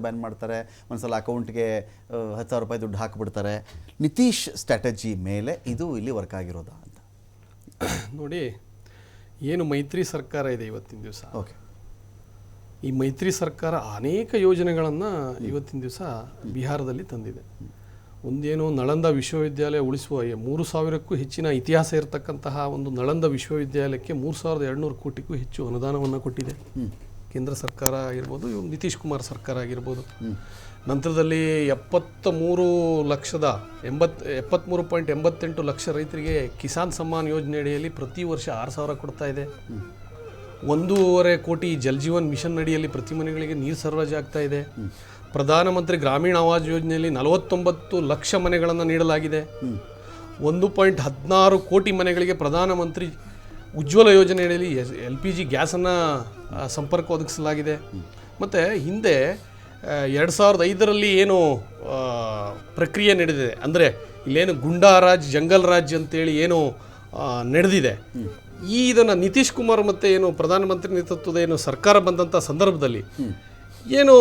Ban ಮಾಡ್ತಾರೆ, ಒಂದ್ಸಲ ಅಕೌಂಟ್ಗೆ 10,000 ರೂಪಾಯಿ ದುಡ್ಡು ಹಾಕಿಬಿಡ್ತಾರೆ. ನಿತೀಶ್ ಸ್ಟ್ರಾಟಜಿ ಮೇಲೆ ಇದು ಇಲ್ಲಿ ವರ್ಕ್ ಆಗಿರೋದಾ ಅಂತ ನೋಡಿ. ಏನು ಮೈತ್ರಿ ಸರ್ಕಾರ ಇದೆ ಇವತ್ತಿನ ದಿವಸ, ಓಕೆ, ಈ ಮೈತ್ರಿ ಸರ್ಕಾರ ಅನೇಕ ಯೋಜನೆಗಳನ್ನು ಇವತ್ತಿನ ದಿವಸ ಬಿಹಾರದಲ್ಲಿ ತಂದಿದೆ. ಒಂದೇನು ನಳಂದ ವಿಶ್ವವಿದ್ಯಾಲಯ ಉಳಿಸುವ 3,000ಕ್ಕೂ ಹೆಚ್ಚಿನ ಇತಿಹಾಸ ಇರತಕ್ಕಂತಹ ಒಂದು ನಳಂದ ವಿಶ್ವವಿದ್ಯಾಲಯಕ್ಕೆ 3,200 ಕೋಟಿಗೂ ಹೆಚ್ಚು ಅನುದಾನವನ್ನು ಕೊಟ್ಟಿದೆ ಕೇಂದ್ರ ಸರ್ಕಾರ ಆಗಿರ್ಬೋದು, ನಿತೀಶ್ ಕುಮಾರ್ ಸರ್ಕಾರ ಆಗಿರ್ಬೋದು. ನಂತರದಲ್ಲಿ 73.88 ಲಕ್ಷ ರೈತರಿಗೆ ಕಿಸಾನ್ ಸಮ್ಮಾನ್ ಯೋಜನೆ ಅಡಿಯಲ್ಲಿ ಪ್ರತಿ ವರ್ಷ 6,000 ಕೊಡ್ತಾ ಇದೆ. 1.5 ಕೋಟಿ ಜಲ್ ಜೀವನ್ ಮಿಷನ್ ಅಡಿಯಲ್ಲಿ ಪ್ರತಿ ಮನೆಗಳಿಗೆ ನೀರು ಸರಬರಾಜು ಆಗ್ತಾ ಇದೆ. ಪ್ರಧಾನಮಂತ್ರಿ ಗ್ರಾಮೀಣ ಆವಾಸ್ ಯೋಜನೆಯಲ್ಲಿ 49 ಲಕ್ಷ ಮನೆಗಳನ್ನು ನೀಡಲಾಗಿದೆ. 1.16 ಕೋಟಿ ಮನೆಗಳಿಗೆ ಪ್ರಧಾನಮಂತ್ರಿ ಉಜ್ವಲ ಯೋಜನೆಯಲ್ಲಿ LPG ಗ್ಯಾಸನ್ನು ಸಂಪರ್ಕ ಒದಗಿಸಲಾಗಿದೆ. ಮತ್ತು ಹಿಂದೆ 2005ರಲ್ಲಿ ಏನು ಪ್ರಕ್ರಿಯೆ ನಡೆದಿದೆ, ಅಂದರೆ ಇಲ್ಲೇನು ಗುಂಡಾ ರಾಜ್ ಜಂಗಲ್ ರಾಜ್ ಅಂತೇಳಿ ಏನು ನಡೆದಿದೆ, ಇದನ್ನು ನಿತೀಶ್ ಕುಮಾರ್ ಮತ್ತು ಏನು ಪ್ರಧಾನಮಂತ್ರಿ ನೇತೃತ್ವದ ಏನು ಸರ್ಕಾರ ಬಂದಂಥ ಸಂದರ್ಭದಲ್ಲಿ ಏನು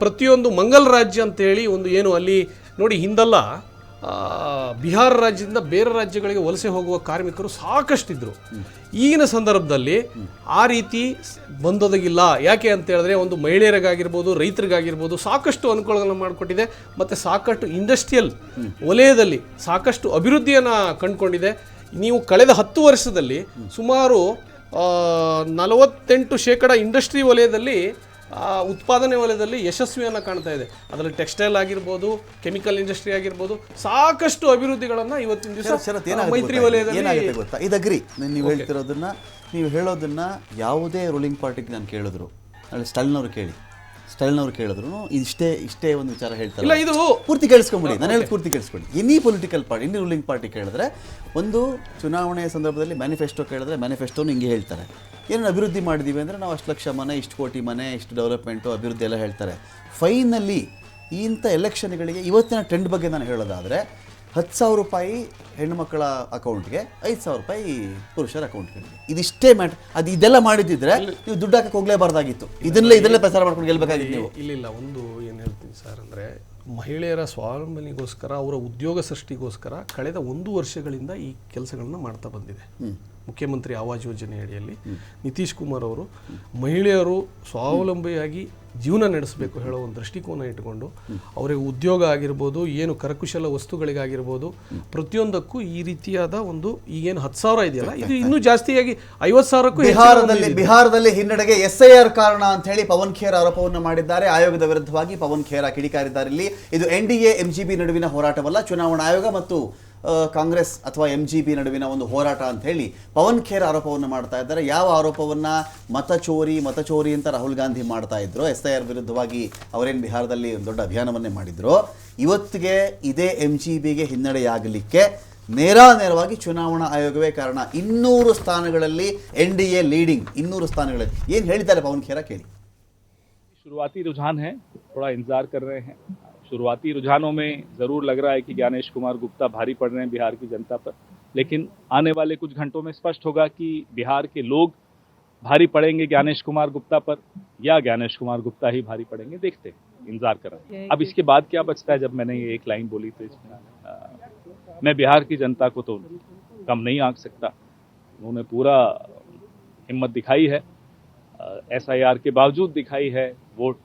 ಪ್ರತಿಯೊಂದು ಮಂಗಲ್ ರಾಜ್ಯ ಅಂತೇಳಿ ಒಂದು ಏನು ಅಲ್ಲಿ ನೋಡಿ, ಹಿಂದೆಲ್ಲ ಬಿಹಾರ ರಾಜ್ಯದಿಂದ ಬೇರೆ ರಾಜ್ಯಗಳಿಗೆ ವಲಸೆ ಹೋಗುವ ಕಾರ್ಮಿಕರು ಸಾಕಷ್ಟಿದ್ರು. ಈಗಿನ ಸಂದರ್ಭದಲ್ಲಿ ಆ ರೀತಿ ಬಂದೊದಗಿಲ್ಲ. ಯಾಕೆ ಅಂತ ಹೇಳಿದ್ರೆ ಒಂದು ಮಹಿಳೆಯರಿಗಾಗಿರ್ಬೋದು, ರೈತರಿಗಾಗಿರ್ಬೋದು ಸಾಕಷ್ಟು ಅನುಕೂಲಗಳನ್ನು ಮಾಡಿಕೊಟ್ಟಿದೆ. ಮತ್ತು ಸಾಕಷ್ಟು ಇಂಡಸ್ಟ್ರಿಯಲ್ ವಲಯದಲ್ಲಿ ಸಾಕಷ್ಟು ಅಭಿವೃದ್ಧಿಯನ್ನು ಕಂಡುಕೊಂಡಿದೆ. ನೀವು ಕಳೆದ 10 ವರ್ಷದಲ್ಲಿ ಸುಮಾರು 48% ಇಂಡಸ್ಟ್ರಿ ವಲಯದಲ್ಲಿ ಉತ್ಪಾದನೆ ವಲಯದಲ್ಲಿ ಯಶಸ್ವಿಯನ್ನು ಕಾಣ್ತಾ ಇದೆ. ಅದರಲ್ಲಿ ಟೆಕ್ಸ್ಟೈಲ್ ಆಗಿರ್ಬೋದು, ಕೆಮಿಕಲ್ ಇಂಡಸ್ಟ್ರಿ ಆಗಿರ್ಬೋದು, ಸಾಕಷ್ಟು ಅಭಿವೃದ್ಧಿಗಳನ್ನು ಇವತ್ತಿನ ದಿವಸ ಮೈತ್ರಿ ವಲಯದಲ್ಲಿ ಏನಾಗುತ್ತೆ ಗೊತ್ತಾ? ಇದಗ್ರಿ ನೀವು ಹೇಳೋದನ್ನ ಯಾವುದೇ ರೂಲಿಂಗ್ ಪಾರ್ಟಿಗೆ ನಾನು ಕೇಳಿದ್ರು, ನಾಳೆ ಸ್ಟೈಲ್ನವ್ರು ಕೇಳಿದ್ರು ಇಷ್ಟೇ ಒಂದು ವಿಚಾರ ಹೇಳ್ತಾರೆ. ಇಲ್ಲ, ಇದು ಪೂರ್ತಿ ಕೇಳಿಸ್ಕೊಂಬಿಡಿ, ನಾನು ಹೇಳಿ ಪೂರ್ತಿ ಕೇಳಿಸ್ಕೊಳ್ಳಿ. Any political party, any ruling party ಕೇಳಿದ್ರೆ ಒಂದು ಚುನಾವಣೆಯ ಸಂದರ್ಭದಲ್ಲಿ ಮ್ಯಾನಿಫೆಸ್ಟೋ ಕೇಳಿದ್ರೆ ಮ್ಯಾನಿಫೆಸ್ಟೋನು ಹಿಂಗೆ ಹೇಳ್ತಾರೆ. ಏನೇನು ಅಭಿವೃದ್ಧಿ ಮಾಡಿದ್ದೀವಿ ಅಂದರೆ ನಾವು 1 ಲಕ್ಷ ಮನೆ, ಇಷ್ಟು ಕೋಟಿ ಮನೆ, ಇಷ್ಟು ಡೆವಲಪ್ಮೆಂಟು, ಅಭಿವೃದ್ಧಿ ಎಲ್ಲ ಹೇಳ್ತಾರೆ. ಫೈನಲಿ ಇಂಥ ಎಲೆಕ್ಷನ್ಗಳಿಗೆ ಇವತ್ತಿನ ಟ್ರೆಂಡ್ ಬಗ್ಗೆ ನಾನು ಹೇಳೋದಾದರೆ 10,000 ರೂಪಾಯಿ ಹೆಣ್ಣುಮಕ್ಕಳ ಅಕೌಂಟ್ಗೆ, 5,000 ರೂಪಾಯಿ ಪುರುಷರ ಅಕೌಂಟ್ಗೆ. ಇದಿಷ್ಟೇ ಇದೆಲ್ಲ ಮಾಡಿದ್ದಿದ್ರೆ ನೀವು ದುಡ್ಡು ಹಾಕಕ್ಕೆ ಹೋಗಲೇಬಾರ್ದಾಗಿತ್ತು. ಇದರಲ್ಲೇ ಪ್ರಚಾರ ಮಾಡ್ಕೊಂಡು ಗೆಲ್ಲಬೇಕಾಗಿತ್ತು ನೀವು. ಇಲ್ಲ, ಒಂದು ಏನು ಹೇಳ್ತೀನಿ ಸರ್ ಅಂದರೆ, ಮಹಿಳೆಯರ ಸ್ವಾವಲಂಬನೆಗೋಸ್ಕರ, ಅವರ ಉದ್ಯೋಗ ಸೃಷ್ಟಿಗೋಸ್ಕರ ಕಳೆದ 1 ವರ್ಷಗಳಿಂದ ಈ ಕೆಲಸಗಳನ್ನು ಮಾಡ್ತಾ ಬಂದಿದೆ. ಮುಖ್ಯಮಂತ್ರಿ ಆವಾಸ್ ಯೋಜನೆ ಅಡಿಯಲ್ಲಿ ನಿತೀಶ್ ಕುಮಾರ್ ಅವರು ಮಹಿಳೆಯರು ಸ್ವಾವಲಂಬಿಯಾಗಿ ಜೀವನ ನಡೆಸಬೇಕು ಹೇಳೋ ಒಂದು ದೃಷ್ಟಿಕೋನ ಇಟ್ಟುಕೊಂಡು ಅವರಿಗೆ ಉದ್ಯೋಗ ಆಗಿರ್ಬೋದು, ಏನು ಕರಕುಶಲ ವಸ್ತುಗಳಿಗಾಗಿರ್ಬೋದು, ಪ್ರತಿಯೊಂದಕ್ಕೂ ಈ ರೀತಿಯಾದ ಒಂದು ಈಗೇನು 10,000 ಇದೆಯಲ್ಲ, ಇದು ಇನ್ನೂ ಜಾಸ್ತಿಯಾಗಿ 50,000ಕ್ಕೂ ಬಿಹಾರದಲ್ಲಿ ಹಿನ್ನಡೆಗೆ SIR ಕಾರಣ ಅಂತ ಹೇಳಿ ಪವನ್ ಖೇರ್ ಆರೋಪವನ್ನು ಮಾಡಿದ್ದಾರೆ. ಆಯೋಗದ ವಿರುದ್ಧವಾಗಿ ಪವನ್ ಖೇರ್ ಕಿಡಿಕಾರಿದ್ದಾರೆ. ಇಲ್ಲಿ ಇದು NDA MGP ನಡುವಿನ ಹೋರಾಟವಲ್ಲ, ಚುನಾವಣಾ ಆಯೋಗ ಮತ್ತು ಕಾಂಗ್ರೆಸ್ ಅಥವಾ MGP ನಡುವಿನ ಒಂದು ಹೋರಾಟ ಅಂತ ಹೇಳಿ ಪವನ್ ಖೇರ್ ಆರೋಪವನ್ನು ಮಾಡ್ತಾ ಇದ್ದಾರೆ. ಯಾವ ಆರೋಪವನ್ನು ಮತಚೋರಿ ಅಂತ ರಾಹುಲ್ ಗಾಂಧಿ ಮಾಡ್ತಾ ಇದ್ರು, SIR ವಿರುದ್ಧವಾಗಿ ಅವರೇನು ಬಿಹಾರದಲ್ಲಿ ಒಂದು ದೊಡ್ಡ ಅಭಿಯಾನವನ್ನೇ ಮಾಡಿದ್ರು, ಇವತ್ತಿಗೆ ಇದೇ MGPಗೆ ಹಿನ್ನಡೆಯಾಗಲಿಕ್ಕೆ ನೇರವಾಗಿ ಚುನಾವಣಾ ಆಯೋಗವೇ ಕಾರಣ. 200 ಸ್ಥಾನಗಳಲ್ಲಿ NDA ಲೀಡಿಂಗ್, 200 ಸ್ಥಾನಗಳಲ್ಲಿ. ಏನು ಹೇಳಿದ್ದಾರೆ ಪವನ್ ಖೇರ ಕೇಳಿ. शुरुआती रुझान है, थोड़ा इंतजार कर रहे हैं. शुरुआती रुझानों में ज़रूर लग रहा है कि ज्ञानेश कुमार गुप्ता भारी पड़ रहे हैं बिहार की जनता पर, लेकिन आने वाले कुछ घंटों में स्पष्ट होगा कि बिहार के लोग भारी पड़ेंगे ज्ञानेश कुमार गुप्ता पर या ज्ञानेश कुमार गुप्ता ही भारी पड़ेंगे. देखते हैं, इंतजार कर रहे हैं. अब इसके बाद क्या बचता है? जब मैंने ये एक लाइन बोली तो मैं बिहार की जनता को तो कम नहीं आंक सकता. उन्होंने पूरा हिम्मत दिखाई है, SIR के बावजूद दिखाई है, वोट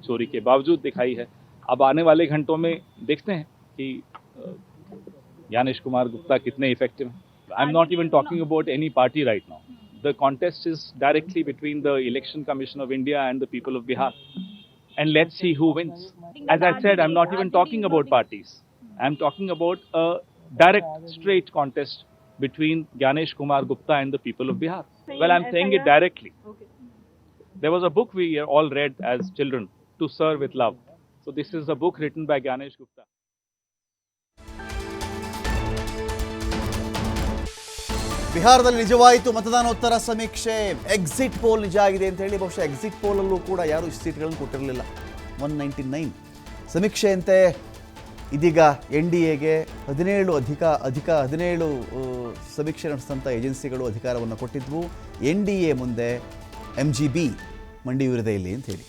चोरी के बावजूद दिखाई है. अब आने वाले घंटों में देखते हैं कि ज्ञानेश कुमार गुप्ता कितने इफेक्टिव हैं. I am not even talking about any party right now. The contest is directly between the election commission of India and the people of Bihar, and let's see who wins. As I said, I am not even talking about parties. I am talking about a direct straight contest between Gyanesh Kumar Gupta and the people of Bihar. Well, I'm saying it directly. There was a book we all read as children, To Serve with Love. So this is a book written by Gyanesh Gupta. ಬಿಹಾರದಲ್ಲಿ ನಿಜವಾಯಿತು ಮತದಾನೋತ್ತರ ಸಮೀಕ್ಷೆ. Exit poll ನಿಜ ಆಗಿದೆ ಅಂತ ಹೇಳಿ ಬಹುಶಃ exit ಪೋಲಲ್ಲೂ ಕೂಡ ಯಾರು ಇಷ್ಟು ಸೀಟ್ಗಳನ್ನು ಕೊಟ್ಟಿರಲಿಲ್ಲ. 199 ಸಮೀಕ್ಷೆಯಂತೆ ಇದೀಗ NDAಗೆ 17 ಸಮೀಕ್ಷೆ ನಡೆಸಿದಂಥ ಏಜೆನ್ಸಿಗಳು ಅಧಿಕಾರವನ್ನು ಕೊಟ್ಟಿದ್ವು. NDA ಮುಂದೆ MGP ಮಂಡಿಯೂರಿದೆ ಇಲ್ಲಿ ಅಂತ ಹೇಳಿ.